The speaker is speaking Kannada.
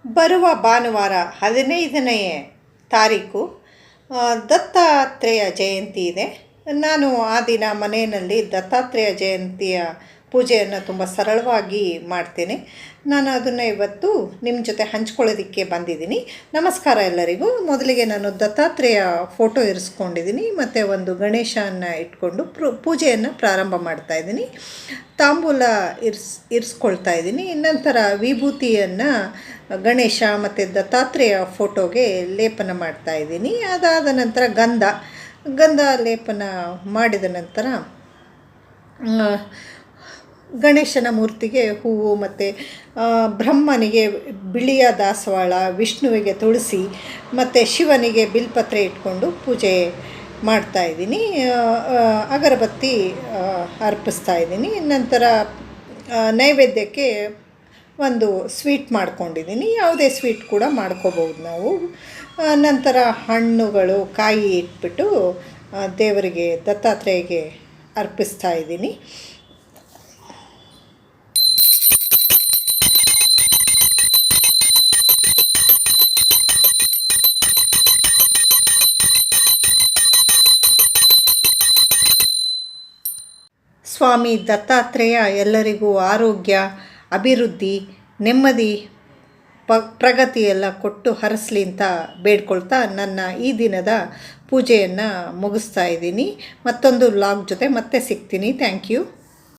ಬರುವ ಭಾನುವಾರ 15ನೇ ತಾರೀಕು ದತ್ತಾತ್ರೇಯ ಜಯಂತಿ ಇದೆ. ನಾನು ಆ ದಿನ ಮನೆಯಲ್ಲಿ ದತ್ತಾತ್ರೇಯ ಜಯಂತಿಯ ಪೂಜೆಯನ್ನು ತುಂಬ ಸರಳವಾಗಿ ಮಾಡ್ತೇನೆ. ನಾನು ಅದನ್ನು ಇವತ್ತು ನಿಮ್ಮ ಜೊತೆ ಹಂಚ್ಕೊಳ್ಳೋದಕ್ಕೆ ಬಂದಿದ್ದೀನಿ. ನಮಸ್ಕಾರ ಎಲ್ಲರಿಗೂ. ಮೊದಲಿಗೆ ನಾನು ದತ್ತಾತ್ರೇಯ ಫೋಟೋ ಇರಿಸ್ಕೊಂಡಿದ್ದೀನಿ ಮತ್ತು ಒಂದು ಗಣೇಶನ ಇಟ್ಕೊಂಡು ಪೂಜೆಯನ್ನು ಪ್ರಾರಂಭ ಮಾಡ್ತಾಯಿದ್ದೀನಿ. ತಾಂಬೂಲ ಇರಿಸ್ಕೊಳ್ತಾ ಇದ್ದೀನಿ. ನಂತರ ವಿಭೂತಿಯನ್ನು ಗಣೇಶ ಮತ್ತು ದತ್ತಾತ್ರೇಯ ಫೋಟೋಗೆ ಲೇಪನ ಮಾಡ್ತಾಯಿದ್ದೀನಿ. ಅದಾದ ನಂತರ ಗಂಧ ಲೇಪನ ಮಾಡಿದ ನಂತರ ಗಣೇಶನ ಮೂರ್ತಿಗೆ ಹೂವು ಮತ್ತು ಬ್ರಹ್ಮನಿಗೆ ಬಿಳಿಯ ದಾಸವಾಳ, ವಿಷ್ಣುವಿಗೆ ತುಳಸಿ ಮತ್ತು ಶಿವನಿಗೆ ಬಿಲ್ಪತ್ರೆ ಇಟ್ಕೊಂಡು ಪೂಜೆ ಮಾಡ್ತಾಯಿದ್ದೀನಿ. ಅಗರಬತ್ತಿ ಅರ್ಪಿಸ್ತಾ ಇದ್ದೀನಿ. ನಂತರ ನೈವೇದ್ಯಕ್ಕೆ ಒಂದು ಸ್ವೀಟ್ ಮಾಡ್ಕೊಂಡಿದ್ದೀನಿ. ಯಾವುದೇ ಸ್ವೀಟ್ ಕೂಡ ಮಾಡ್ಕೋಬೋದು ನಾವು. ನಂತರ ಹಣ್ಣುಗಳು, ಕಾಯಿ ಇಟ್ಬಿಟ್ಟು ದೇವರಿಗೆ ದತ್ತಾತ್ರೇಯಗೆ ಅರ್ಪಿಸ್ತಾ ಇದ್ದೀನಿ. ಸ್ವಾಮಿ ದತ್ತಾತ್ರೇಯ ಎಲ್ಲರಿಗೂ ಆರೋಗ್ಯ, ಅಭಿವೃದ್ಧಿ, ನೆಮ್ಮದಿ, ಪ್ರಗತಿಯೆಲ್ಲ ಕೊಟ್ಟು ಹರಸಲಿ ಅಂತ ಬೇಡ್ಕೊಳ್ತಾ ನನ್ನ ಈ ದಿನದ ಪೂಜೆಯನ್ನು ಮುಗಿಸ್ತಾ ಇದ್ದೀನಿ. ಮತ್ತೊಂದು ವ್ಲಾಗ್ ಜೊತೆ ಮತ್ತೆ ಸಿಗ್ತೀನಿ. Thank you.